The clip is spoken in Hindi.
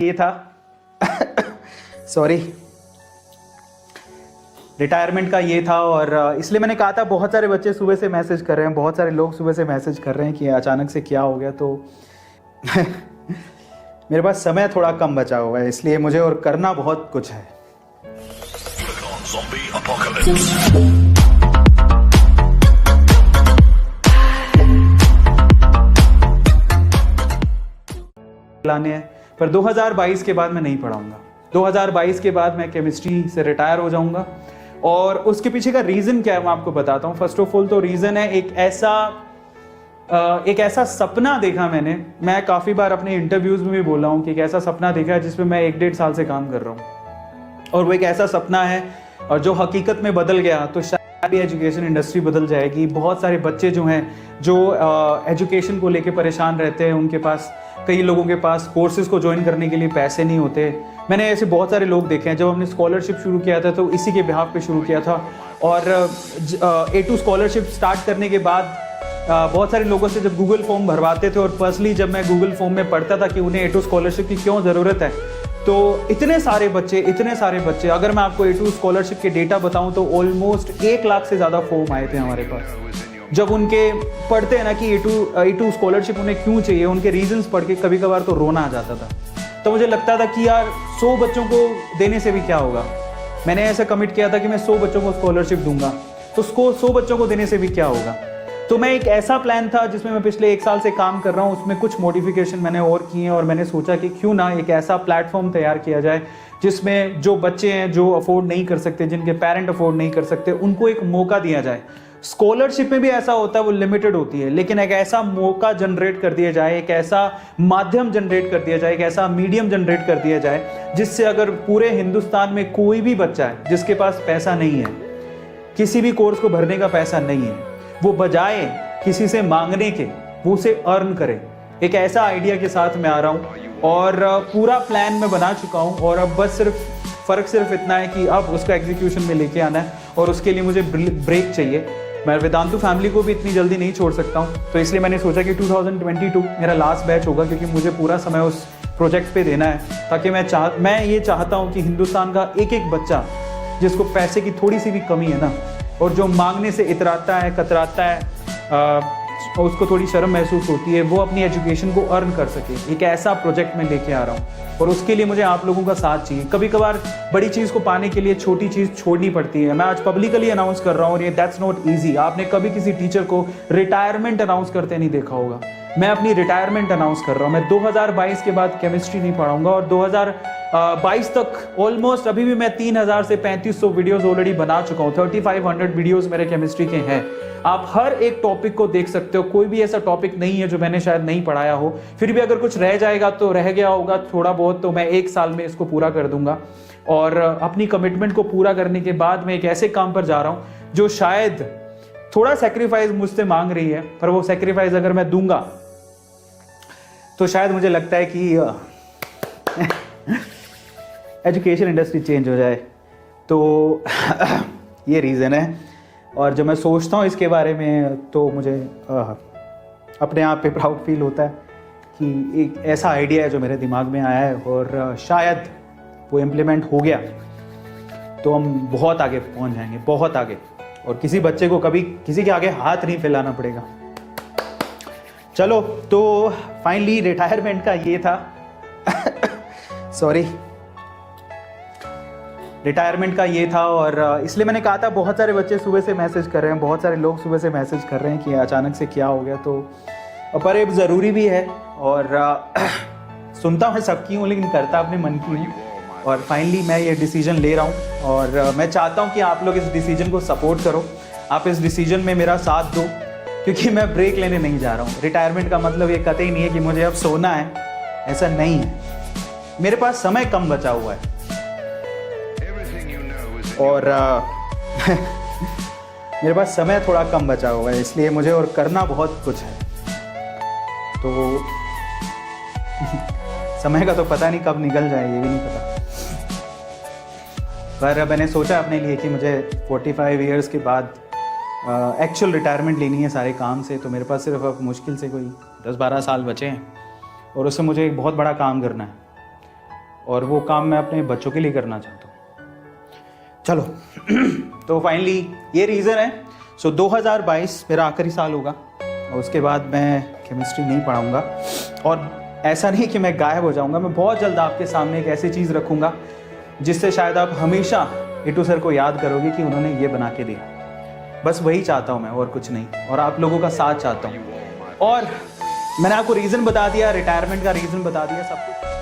ये था सॉरी रिटायरमेंट का ये था। और इसलिए मैंने कहा था, बहुत सारे बच्चे सुबह से मैसेज कर रहे हैं, बहुत सारे लोग सुबह से मैसेज कर रहे हैं कि अचानक से क्या हो गया। तो मेरे पास समय थोड़ा कम बचा हुआ है, इसलिए मुझे और करना बहुत कुछ है। लाने हैं, पर 2022 के बाद मैं नहीं पढ़ाऊंगा। 2022 के बाद मैं केमिस्ट्री से रिटायर हो जाऊंगा। और उसके पीछे का रीज़न क्या है मैं आपको बताता हूँ। फर्स्ट ऑफ ऑल तो रीज़न है एक ऐसा सपना देखा मैंने। मैं काफ़ी बार अपने इंटरव्यूज़ में भी बोला हूँ कि एक ऐसा सपना देखा है जिसमें मैं 1-1.5 साल से काम कर रहा हूँ, और वो एक ऐसा सपना है और जो हकीकत में बदल गया तो शायद एजुकेशन इंडस्ट्री बदल जाएगी। बहुत सारे बच्चे जो हैं जो एजुकेशन को लेके परेशान रहते हैं, उनके पास, कई लोगों के पास कोर्सेज को ज्वाइन करने के लिए पैसे नहीं होते। मैंने ऐसे बहुत सारे लोग देखे हैं। जब हमने स्कॉलरशिप शुरू किया था तो इसी के बिहाफ पे शुरू किया था, और A2 स्कॉलरशिप स्टार्ट करने के बाद बहुत सारे लोगों से जब गूगल फॉर्म भरवाते थे, और पर्सनली जब मैं गूगल फॉर्म में पढ़ता था कि उन्हें A2 स्कॉलरशिप की क्यों ज़रूरत है, तो इतने सारे बच्चे, अगर मैं आपको A2 स्कॉलरशिप के डेटा बताऊं तो ऑलमोस्ट 1 लाख से ज़्यादा फॉर्म आए थे हमारे पास। जब उनके पढ़ते हैं ना कि A2 स्कॉलरशिप उन्हें क्यों चाहिए, उनके रीजंस पढ़ के कभी कभार तो रोना आ जाता था। तो मुझे लगता था कि यार 100 बच्चों को देने से भी क्या होगा। मैंने ऐसा कमिट किया था कि मैं 100 बच्चों को स्कॉलरशिप दूंगा, तो उसको 100 बच्चों को देने से भी क्या होगा। तो मैं एक ऐसा प्लान था जिसमें मैं पिछले 1 साल से काम कर रहा हूँ, उसमें कुछ मॉडिफिकेशन मैंने और किए हैं, और मैंने सोचा कि क्यों ना एक ऐसा प्लेटफॉर्म तैयार किया जाए जिसमें जो बच्चे हैं जो अफोर्ड नहीं कर सकते, जिनके पेरेंट अफोर्ड नहीं कर सकते, उनको एक मौका दिया जाए। स्कॉलरशिप में भी ऐसा होता है, वो लिमिटेड होती है, लेकिन एक ऐसा मौका जनरेट कर दिया जाए, एक ऐसा माध्यम जनरेट कर दिया जाए, एक ऐसा मीडियम जनरेट कर दिया जाए जिससे अगर पूरे हिंदुस्तान में कोई भी बच्चा है जिसके पास पैसा नहीं है, किसी भी कोर्स को भरने का पैसा नहीं है, वो बजाय किसी से मांगने के वो उसे अर्न करे। एक ऐसा आइडिया के साथ मैं आ रहा हूँ, और पूरा प्लान मैं बना चुका हूँ, और अब बस फ़र्क सिर्फ इतना है कि अब उसका एग्जीक्यूशन में लेके आना है, और उसके लिए मुझे ब्रेक चाहिए। मैं वेदांतु फैमिली को भी इतनी जल्दी नहीं छोड़ सकता हूँ, तो इसलिए मैंने सोचा कि 2022 मेरा लास्ट बैच होगा, क्योंकि मुझे पूरा समय उस प्रोजेक्ट पे देना है, ताकि मैं ये चाहता हूँ कि हिंदुस्तान का एक बच्चा जिसको पैसे की थोड़ी सी भी कमी है ना, और जो मांगने से इतराता है, कतराता है, उसको थोड़ी शर्म महसूस होती है, वो अपनी एजुकेशन को अर्न कर सके। एक ऐसा प्रोजेक्ट मैं लेके आ रहा हूँ, और उसके लिए मुझे आप लोगों का साथ चाहिए। कभी कभार बड़ी चीज़ को पाने के लिए छोटी चीज़ छोड़नी पड़ती है। मैं आज पब्लिकली अनाउंस कर रहा हूँ, और ये दैट्स नॉट ईजी। आपने कभी किसी टीचर को रिटायरमेंट अनाउंस करते नहीं देखा होगा। मैं अपनी रिटायरमेंट अनाउंस कर रहा हूँ। मैं 2022 के बाद केमिस्ट्री नहीं पढ़ाऊंगा, और 2022 तक ऑलमोस्ट अभी भी मैं 3000 से 3500 वीडियोस ऑलरेडी बना चुका हूँ। 3500 वीडियोस मेरे केमिस्ट्री के हैं। आप हर एक टॉपिक को देख सकते हो, कोई भी ऐसा टॉपिक नहीं है जो मैंने शायद नहीं पढ़ाया हो। फिर भी अगर कुछ रह जाएगा तो रह गया होगा थोड़ा बहुत, तो मैं 1 साल में इसको पूरा कर दूंगा। और अपनी कमिटमेंट को पूरा करने के बाद मैं एक ऐसे काम पर जा रहा हूँ जो शायद थोड़ा सेक्रीफाइस मुझसे मांग रही है, पर वो सेक्रीफाइस अगर मैं दूंगा तो शायद मुझे लगता है कि एजुकेशन इंडस्ट्री चेंज हो जाए। तो ये रीज़न है। और जब मैं सोचता हूँ इसके बारे में तो मुझे अपने आप पे प्राउड फील होता है कि एक ऐसा आइडिया है जो मेरे दिमाग में आया है, और शायद वो इम्प्लीमेंट हो गया तो हम बहुत आगे पहुँच जाएंगे, बहुत आगे, और किसी बच्चे को कभी किसी के आगे हाथ नहीं फैलाना पड़ेगा। चलो, तो फाइनली रिटायरमेंट का ये था सॉरी रिटायरमेंट का ये था। और इसलिए मैंने कहा था, बहुत सारे बच्चे सुबह से मैसेज कर रहे हैं, बहुत सारे लोग सुबह से मैसेज कर रहे हैं कि अचानक से क्या हो गया। तो पर ये ज़रूरी भी है, और सुनता मैं सबकी हूँ लेकिन करता अपने मन की हूँ। और फाइनली मैं ये डिसीजन ले रहा हूँ, और मैं चाहता हूँ कि आप लोग इस डिसीजन को सपोर्ट करो, आप इस डिसीजन में मेरा साथ दो, क्योंकि मैं ब्रेक लेने नहीं जा रहा हूँ। रिटायरमेंट का मतलब ये कतई नहीं है कि मुझे अब सोना है, ऐसा नहीं है। मेरे पास समय कम बचा हुआ है, और मेरे पास समय थोड़ा कम बचा हुआ है, इसलिए मुझे और करना बहुत कुछ है। तो समय का तो पता नहीं कब निकल जाए, ये भी नहीं पता। पर मैंने सोचा अपने लिए कि मुझे 45 ईयर्स के बाद एक्चुअल रिटायरमेंट लेनी है सारे काम से। तो मेरे पास सिर्फ अब मुश्किल से कोई 10-12 साल बचे हैं, और उससे मुझे एक बहुत बड़ा काम करना है। और वो काम मैं अपने बच्चों के लिए करना चाहता हूँ। चलो तो फाइनली ये रीज़न है। सो 2022 मेरा आखिरी साल होगा और उसके बाद मैं केमिस्ट्री नहीं पढ़ाऊँगा। और ऐसा नहीं कि मैं गायब हो जाऊँगा, मैं बहुत जल्द आपके सामने एक ऐसी चीज़ रखूँगा जिससे शायद आप हमेशा इटू सर को याद करोगे कि उन्होंने ये बना के दिया। बस वही चाहता हूँ मैं, और कुछ नहीं। और आप लोगों का साथ चाहता हूँ। और मैंने आपको रीज़न बता दिया, रिटायरमेंट का रीज़न बता दिया, सब कुछ।